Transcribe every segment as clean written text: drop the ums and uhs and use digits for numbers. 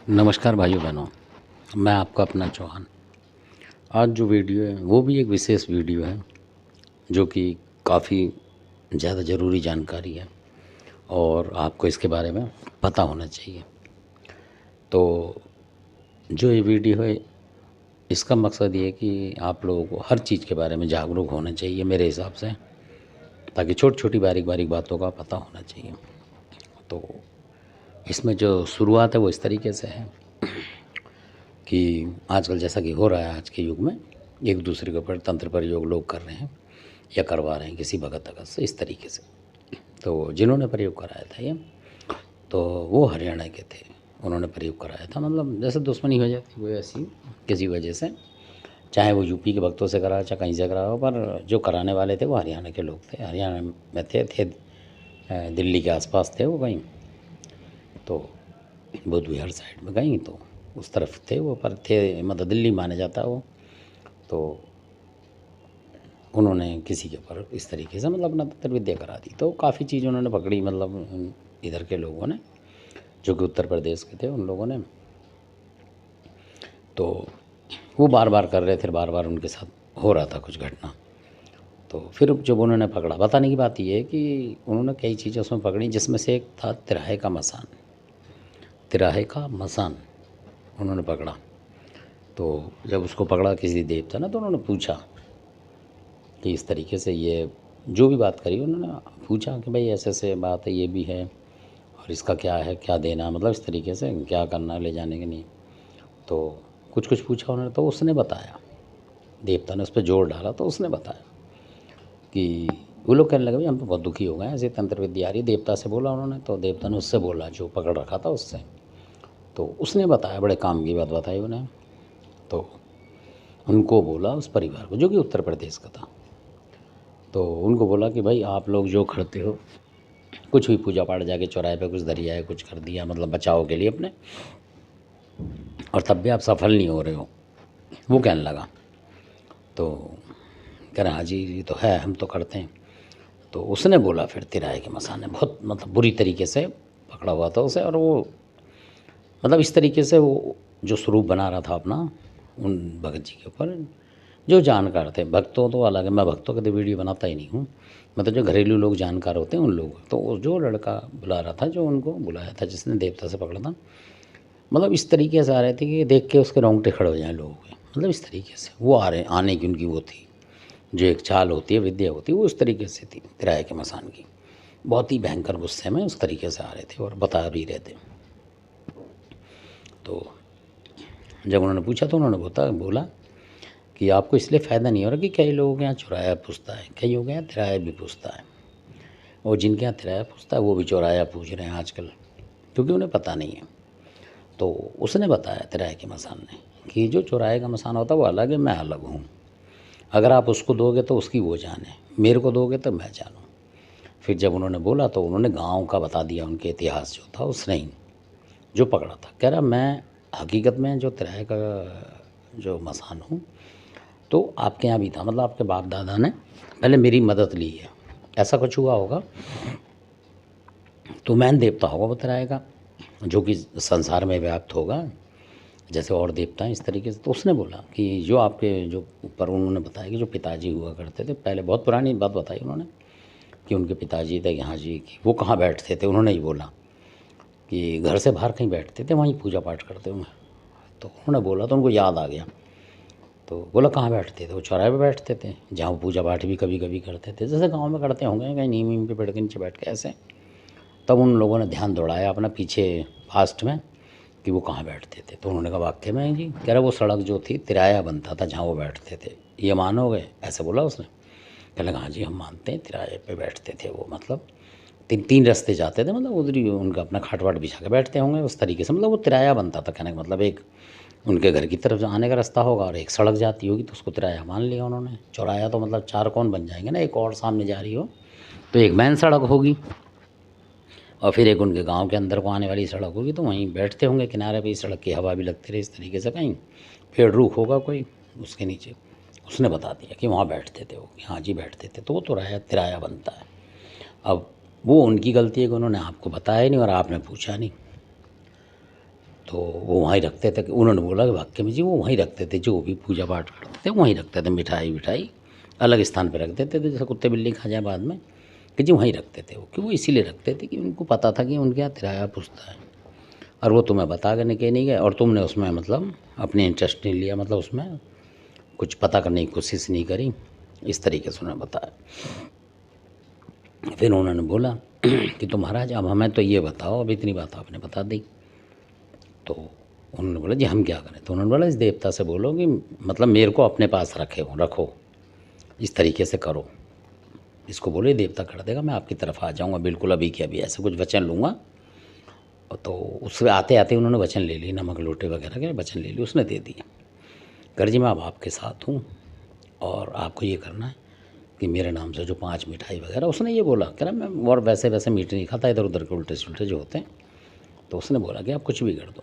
नमस्कार भाइयों बहनों, मैं आपका अपना चौहान। आज जो वीडियो है वो भी एक विशेष वीडियो है जो कि काफ़ी ज़्यादा ज़रूरी जानकारी है और आपको इसके बारे में पता होना चाहिए। तो जो ये वीडियो है इसका मकसद ये है कि आप लोगों को हर चीज़ के बारे में जागरूक होना चाहिए मेरे हिसाब से, ताकि छोटी छोटी बारीक बारीक बातों का पता होना चाहिए। तो इसमें जो शुरुआत है वो इस तरीके से है कि आजकल जैसा कि हो रहा है आज के युग में, एक दूसरे के ऊपर तंत्र प्रयोग लोग कर रहे हैं या करवा रहे हैं किसी भगत अगत से इस तरीके से। तो जिन्होंने प्रयोग कराया था ये, तो वो हरियाणा के थे। उन्होंने प्रयोग कराया था, मतलब जैसे दुश्मनी हो जाती वो ऐसी किसी वजह से, चाहे वो यूपी के भक्तों से करा चाहे कहीं से करा हो, पर जो कराने वाले थे वो हरियाणा के लोग थे। हरियाणा में थे दिल्ली के आसपास थे वो कहीं, तो बोध बिहार साइड में कहीं, तो उस तरफ थे वो, पर थे मतलब दिल्ली माना जाता है वो। तो उन्होंने किसी के ऊपर इस तरीके से मतलब अपना तंत्र विद्या करा दी। तो काफ़ी चीज़ उन्होंने पकड़ी, मतलब इधर के लोगों ने जो कि उत्तर प्रदेश के थे उन लोगों ने। तो वो बार बार कर रहे थे, बार बार उनके साथ हो रहा था कुछ घटना। तो फिर जब उन्होंने पकड़ा, बताने की बात ये है कि उन्होंने कई चीज़ें उसमें पकड़ी, जिसमें से एक था तिराहे का मसान। तिराहे का मसान उन्होंने पकड़ा। तो जब उसको पकड़ा किसी देवता ने, तो उन्होंने पूछा कि इस तरीके से ये जो भी बात करी उन्होंने पूछा कि भाई ऐसे ऐसे बात है, ये भी है और इसका क्या है, क्या देना, मतलब इस तरीके से क्या करना ले जाने के नहीं। तो कुछ कुछ पूछा उन्होंने, तो उसने बताया, देवता ने उस पर जोर डाला, तो उसने बताया कि वो लोग कहने लगे भाई हम तो बहुत दुखी हो गए, ऐसे तंत्र विद्या आ रही। देवता से बोला उन्होंने, तो देवता ने उससे बोला जो पकड़ रखा था उससे। तो उसने बताया, बड़े काम की बात बताई उन्हें। तो उनको बोला उस परिवार को, जो कि उत्तर प्रदेश का था, तो उनको बोला कि भाई आप लोग जो करते हो, कुछ भी पूजा पाठ, जाके चौराहे पे कुछ दरिया है कुछ कर दिया, मतलब बचाव के लिए अपने, और तब भी आप सफल नहीं हो रहे हो। वो कहने लगा, तो कह रहे हाँ जी ये तो है, हम तो करते हैं। तो उसने बोला फिर तिराहे के मसान ने बहुत मतलब बुरी तरीके से पकड़ा हुआ था उसे, और वो मतलब इस तरीके से वो जो स्वरूप बना रहा था अपना उन भगत जी के ऊपर, जो जानकार थे। भक्तों तो अलग है, मैं भक्तों के तो वीडियो बनाता ही नहीं हूँ, मतलब जो घरेलू लोग जानकार होते हैं उन लोग। तो वो जो लड़का बुला रहा था, जो उनको बुलाया था जिसने देवता से पकड़ा था, मतलब इस तरीके से आ रहे थे कि देख के उसके रोंगटे खड़े हो जाए लोगों के, मतलब इस तरीके से वो आ रहे, आने की उनकी वो थी, जो एक चाल होती है, विद्या होती है, वो उस तरीके से थी तिराहे के मसान की। बहुत ही भयंकर गुस्से में उस तरीके से आ रहे थे और बता भी रहे थे। तो जब उन्होंने पूछा तो उन्होंने बोला कि आपको इसलिए फ़ायदा नहीं हो रहा कि कई लोगों के यहाँ चौराया पूछता है, कई लोगों के यहाँ तिराया भी पूछता है, और जिनके यहाँ तिराया पूछता है वो भी चौराया पूछ रहे हैं आजकल, क्योंकि उन्हें पता नहीं है। तो उसने बताया तिराहे के मसान ने कि जो चौराहे का मसान होता है वो अलग है, मैं अलग हूँ। अगर आप उसको दोगे तो उसकी वो जान है, मेरे को दोगे तो मैं जानूँ। फिर जब उन्होंने बोला तो उन्होंने गाँव का बता दिया, उनके इतिहास जो था उसने ही, जो पकड़ा था। कह रहा मैं हकीकत में जो तिराहे का जो मसान हूँ, तो आपके यहाँ भी था, मतलब आपके बाप दादा ने पहले मेरी मदद ली है, ऐसा कुछ हुआ होगा, तो मैन देवता होगा वो तिराएगा, जो कि संसार में व्याप्त होगा जैसे और देवता हैं इस तरीके से। तो उसने बोला कि जो आपके जो ऊपर, उन्होंने बताया कि जो पिताजी हुआ करते थे पहले, बहुत पुरानी बात बताई उन्होंने कि उनके पिताजी थे यहाँ जी की, वो कहाँ बैठते थे, उन्होंने ही बोला कि घर से बाहर कहीं बैठते थे, वहीं पूजा पाठ करते होंगे। तो उन्होंने बोला तो उनको याद आ गया, तो बोला कहाँ बैठते थे, वो चौराहे पे बैठते थे, जहाँ वो पूजा पाठ भी कभी कभी करते थे, जैसे गांव में करते होंगे कहीं नीम वीम पे पेड़ के नीचे बैठ के ऐसे। तब उन लोगों ने ध्यान दौड़ाया अपना पीछे फास्ट में कि वो कहाँ बैठते थे। तो उन्होंने कहा वाक्य में जी, कह रहा वो सड़क जो थी तिराया बनता था जहाँ वो बैठते थे, ये मानोगे, ऐसे बोला उसने। कह लगा हाँ जी हम मानते हैं, तिराए पे बैठते थे वो, मतलब तीन तीन रास्ते जाते थे, मतलब उधर ही उनका अपना खाट वाट बिछा के बैठते होंगे उस तरीके से, मतलब वो तिराया बनता था। कहने का मतलब एक उनके घर की तरफ आने का रास्ता होगा और एक सड़क जाती होगी, तो उसको तिराया मान लिया उन्होंने। चौराया तो मतलब चार कौन बन जाएंगे ना, एक और सामने जा रही हो तो एक मेन सड़क होगी, और फिर एक उनके गांव के अंदर को आने वाली सड़क होगी, तो वहीं बैठते होंगे किनारे पे, सड़क की हवा भी लगती रही इस तरीके से, कहीं पेड़ रूख होगा कोई उसके नीचे। उसने बता दिया कि वहाँ बैठते थे वो, कि हाँ जी बैठते थे, तो वो तिराया तिराया बनता है। अब वो उनकी गलती है कि उन्होंने आपको बताया नहीं और आपने पूछा नहीं। तो वो वहीं रखते थे। कि उन्होंने बोला कि वाक़ई में जी वो वहीं रखते थे, जो भी पूजा पाठ करते थे वहीं रखते थे, मिठाई-विठाई अलग स्थान पे रख देते थे, जैसे कुत्ते बिल्ली खा जाए बाद में, कि जी वहीं रखते थे वो। कि वो इसीलिए रखते थे कि उनको पता था कि उनके यहाँ तिराया पुछता है, और वो तुम्हें बता के नहीं गए, और तुमने उसमें मतलब अपनी इंटरेस्ट नहीं लिया, मतलब उसमें कुछ पता करने की कोशिश नहीं करी। इस तरीके से उन्होंने बताया। फिर उन्होंने बोला कि तो महाराज अब हमें तो ये बताओ, अब इतनी बात आपने बता दी। तो उन्होंने बोला जी हम क्या करें। तो उन्होंने बोला इस देवता से बोलो कि मतलब मेरे को अपने पास रखो, इस तरीके से करो। इसको बोले देवता कर देगा, मैं आपकी तरफ आ जाऊँगा बिल्कुल अभी के अभी, ऐसे कुछ वचन लूँगा। तो उससे आते आते उन्होंने वचन ले ली, नमक लोटे वगैरह के वचन ले ली, उसने दे दिया। कर जी मैं अब आपके साथ हूँ, और आपको ये करना है कि मेरे नाम से जो 5 मिठाई वगैरह, उसने ये बोला कह रहा मैं और वैसे मीठ नहीं खाता, इधर उधर के उल्टे सुल्टे जो होते हैं। तो उसने बोला कि आप कुछ भी कर दो,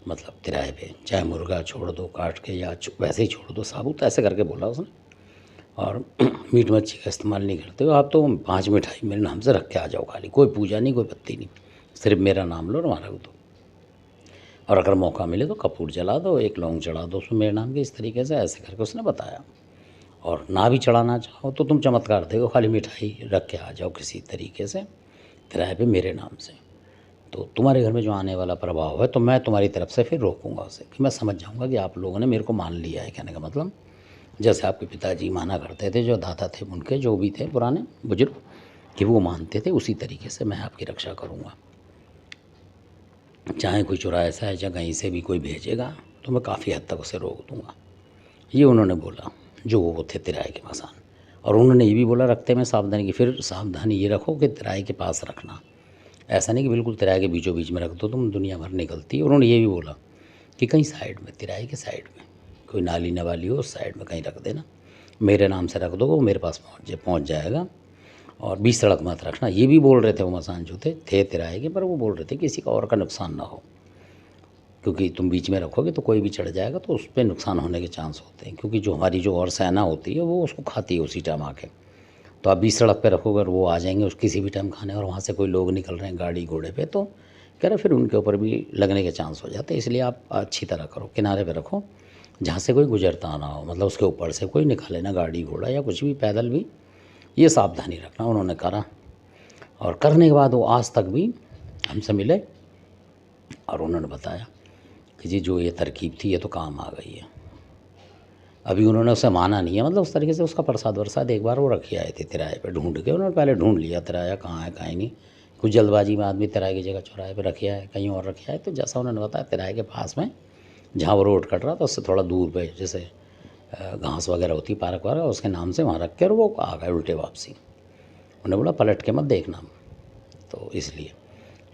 मतलब किराए पे, चाहे मुर्गा छोड़ दो काट के, या वैसे ही छोड़ दो साबुत, ऐसे करके बोला उसने। और मीट मच्छी का इस्तेमाल नहीं करते हो आप, तो 5 मिठाई मेरे नाम से रख के आ जाओ, खाली कोई पूजा नहीं, कोई पत्ती नहीं, सिर्फ मेरा नाम लो और वहाँ रख दो। और अगर मौका मिले तो कपूर जला दो, एक लौंग चढ़ा दो उसमें मेरे नाम के, इस तरीके से ऐसे करके उसने बताया। और ना भी चढ़ाना चाहो तो तुम चमत्कार देखो, खाली मिठाई रख के आ जाओ किसी तरीके से किराए पे मेरे नाम से, तो तुम्हारे घर में जो आने वाला प्रभाव है तो मैं तुम्हारी तरफ से फिर रोकूंगा उसे, कि मैं समझ जाऊंगा कि आप लोगों ने मेरे को मान लिया है। कहने का मतलब जैसे आपके पिताजी माना करते थे, जो दादा थे उनके, जो भी थे पुराने बुजुर्ग, कि वो मानते थे, उसी तरीके से मैं आपकी रक्षा करूँगा। चाहे कोई चौराहा है, चाहे कहीं से भी कोई भेजेगा तो मैं काफ़ी हद तक उसे रोक दूँगा। ये उन्होंने बोला जो वो थे तिराए के मसान। और उन्होंने ये भी बोला रखते में सावधानी की, फिर सावधानी ये रखो कि तिराए के पास रखना, ऐसा नहीं कि बिल्कुल तिराए के बीचों बीच में रख दो, तुम दुनिया भर निकलती है। उन्होंने ये भी बोला कि कहीं साइड में, तिराए के साइड में कोई नाली नवाली हो, उस साइड में कहीं रख देना, मेरे नाम से रख दो, वो मेरे पास पहुँच जाएगा। और बीच सड़क मत रखना। ये भी बोल रहे थे वो मसान जो थे तिराए के, पर वो बोल रहे थे कि किसी का और का नुकसान ना हो, क्योंकि तुम बीच में रखोगे तो कोई भी चढ़ जाएगा तो उस पर नुकसान होने के चांस होते हैं, क्योंकि जो हमारी जो और सेना होती है वो उसको खाती है उसी टाइम आके। तो आप बीच सड़क पे रखोगे और वो आ जाएंगे उस किसी भी टाइम खाने, और वहाँ से कोई लोग निकल रहे हैं गाड़ी घोड़े पे, तो कह रहे फिर उनके ऊपर भी लगने के चांस हो जाते हैं। इसलिए आप अच्छी तरह करो, किनारे पे रखो जहाँ से कोई गुजरता ना हो, मतलब उसके ऊपर से कोई निकाले ना गाड़ी घोड़ा या कुछ भी, पैदल भी, ये सावधानी रखना। उन्होंने करा, और करने के बाद वो आज तक भी हमसे मिले, और उन्होंने बताया कि जी जो ये तरकीब थी ये तो काम आ गई है। अभी उन्होंने उसे माना नहीं है, मतलब उस तरीके से उसका प्रसाद वरसाद एक बार वो रखे आए थे तिराए पे ढूंढ के, उन्होंने पहले ढूंढ लिया तिराया कहाँ है कहीं नहीं, कुछ जल्दबाजी में आदमी तिराए की जगह चौराहे पे रखे आए, कहीं और रखे आए। तो जैसा उन्होंने बताया तिराए के पास में जहाँ वो रोड कट रहा था उससे थोड़ा दूर पे, जैसे घास वगैरह होती पार्क वगैरह, उसके नाम से वहाँ रख के, और वो आ गए उल्टे वापसी। उन्होंने बोला पलट के मत देखना, तो इसलिए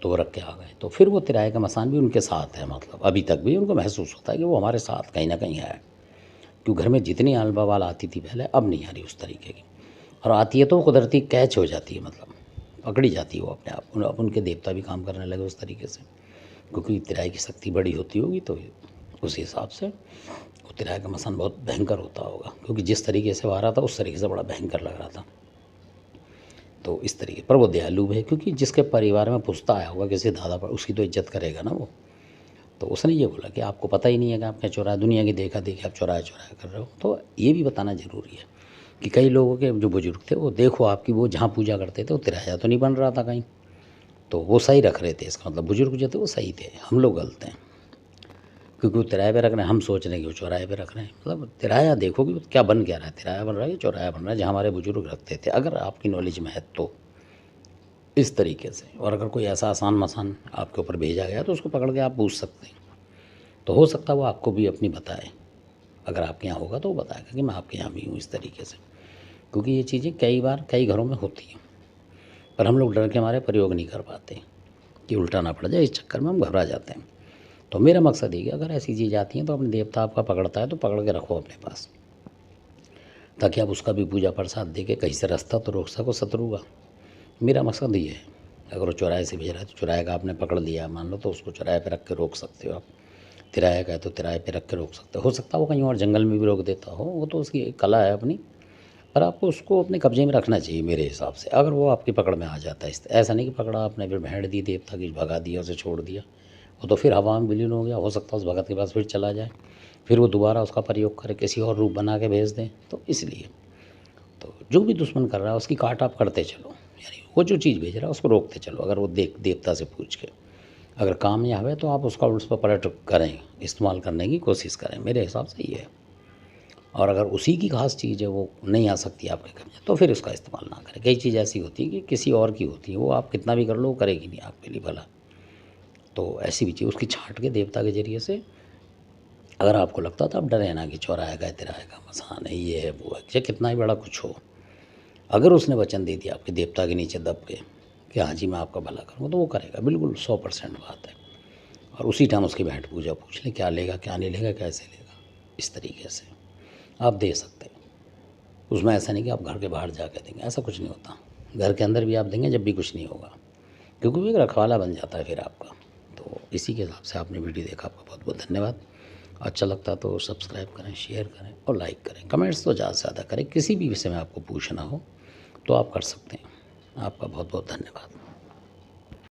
तो वो रख के आ गए। तो फिर वो तिराए का मसान भी उनके साथ है, मतलब अभी तक भी उनको महसूस होता है कि वो हमारे साथ कहीं ना कहीं है। क्योंकि घर में जितनी आल बवाल आती थी पहले, अब नहीं आ रही उस तरीके की, और आती है तो कुदरती कैच हो जाती है, मतलब पकड़ी जाती है वो अपने आप। अब उनके देवता भी काम करने लगे उस तरीके से, क्योंकि तिराई की शक्ति बड़ी होती होगी, तो उस हिसाब से वो तिराई का मसान बहुत भयंकर होता होगा, क्योंकि जिस तरीके से वो आ रहा था उस तरीके से बड़ा भयंकर लग रहा था। तो इस तरीके पर वो दयालु है, क्योंकि जिसके परिवार में पुछता आया होगा किसी दादा पर, उसकी तो इज्जत करेगा ना वो। तो उसने ये बोला कि आपको पता ही नहीं है कि आप क्या चौराहा, दुनिया की देखा देखी आप चौराहा कर रहे हो। तो ये भी बताना ज़रूरी है कि कई लोगों के जो बुजुर्ग थे वो देखो आपकी, वो जहाँ पूजा करते थे वो तिराया तो नहीं बन रहा था कहीं, तो वो सही रख रहे थे। इसका मतलब बुजुर्ग जो थे वो सही थे, हम लोग गलत हैं, क्योंकि वो तिराए पे रख रहे हैं, हम सोच रहे हैं कि वो चौराहे पे रख रहे हैं। मतलब तिराया देखो कि क्या बन क्या रहा है, तिराया बन रहा है या चौराहा बन रहा है, जहाँ हमारे बुजुर्ग रखते थे, अगर आपकी नॉलेज में है तो इस तरीके से। और अगर कोई ऐसा आसान मसान आपके ऊपर भेजा गया तो उसको पकड़ के आप पूछ सकते हैं, तो हो सकता है वो आपको भी अपनी बताए, अगर आपके यहाँ होगा तो वो बताएगा कि मैं आपके यहाँ भी हूँ, इस तरीके से। क्योंकि ये चीज़ें कई बार कई घरों में होती हैं, पर हम लोग डर के हमारे प्रयोग नहीं कर पाते कि उल्टा ना पड़ जाए, इस चक्कर में हम घबरा जाते हैं। तो मेरा मकसद ये कि अगर ऐसी चीज़ आती हैं तो अपने देवता आपका पकड़ता है तो पकड़ के रखो अपने पास, ताकि आप उसका भी पूजा प्रसाद दे के कहीं से रास्ता तो रोक सको शत्रु का। मेरा मकसद ये है। अगर वो चौराहे से भेज रहा है तो चौराहे का आपने पकड़ लिया मान लो, तो उसको चौराहे पे रख के रोक सकते हो आप। तिराहे का है तो तिराहे पे रख के रोक सकते हो सकता है वो कहीं और जंगल में भी रोक देता हो, वो तो उसकी एक कला है अपनी, पर आपको उसको अपने कब्जे में रखना चाहिए मेरे हिसाब से, अगर वो आपकी पकड़ में आ जाता है। ऐसा नहीं कि पकड़ा आपने फिर भेड़ दी देवता की, भगा दिया, उसे छोड़ दिया, वो तो फिर हवा में विलीन हो गया, हो सकता है उस भगत के पास फिर चला जाए, फिर वो दोबारा उसका प्रयोग करे, किसी और रूप बना के भेज दें। तो इसलिए तो जो भी दुश्मन कर रहा है उसकी काट आप करते चलो, यानी वो जो चीज़ भेज रहा है उसको रोकते चलो। अगर वो देवता से पूछ के अगर कामयाब है तो आप उसका उस पर पलट करें, इस्तेमाल करने की कोशिश करें, मेरे हिसाब से ये है। और अगर उसी की खास चीज़ है वो नहीं आ सकती आपके घर में, तो फिर उसका इस्तेमाल ना करें। कई चीज़ ऐसी होती है कि किसी और की होती है, वो आप कितना भी कर लो वो करेगी नहीं आपके लिए भला। तो ऐसी भी चीज़ उसकी छाँट के देवता के ज़रिए से, अगर आपको लगता तो आप डरे ना कि चौराहेगा तिराहेगा मसान है, ये है वो है, चाहे कितना ही बड़ा कुछ हो। अगर उसने वचन दे दिया आपके देवता के नीचे दब के कि हाँ जी मैं आपका भला करूँगा, तो वो करेगा, बिल्कुल 100% बात है। और उसी टाइम उसकी भेंट पूजा पूछ लें, क्या लेगा क्या नहीं लेगा, कैसे लेगा, इस तरीके से आप दे सकते हैं। उसमें ऐसा नहीं कि आप घर के बाहर जाकर देंगे, ऐसा कुछ नहीं होता। घर के अंदर भी आप देंगे जब भी कुछ नहीं होगा, क्योंकि वो एक रखवाला बन जाता है फिर आपका। तो इसी के हिसाब से आपने वीडियो देखा, आपका बहुत बहुत धन्यवाद। अच्छा लगता तो सब्सक्राइब करें, शेयर करें और लाइक करें। कमेंट्स तो ज़्यादा से ज़्यादा करें, किसी भी विषय में आपको पूछना हो तो आप कर सकते हैं। आपका बहुत बहुत धन्यवाद।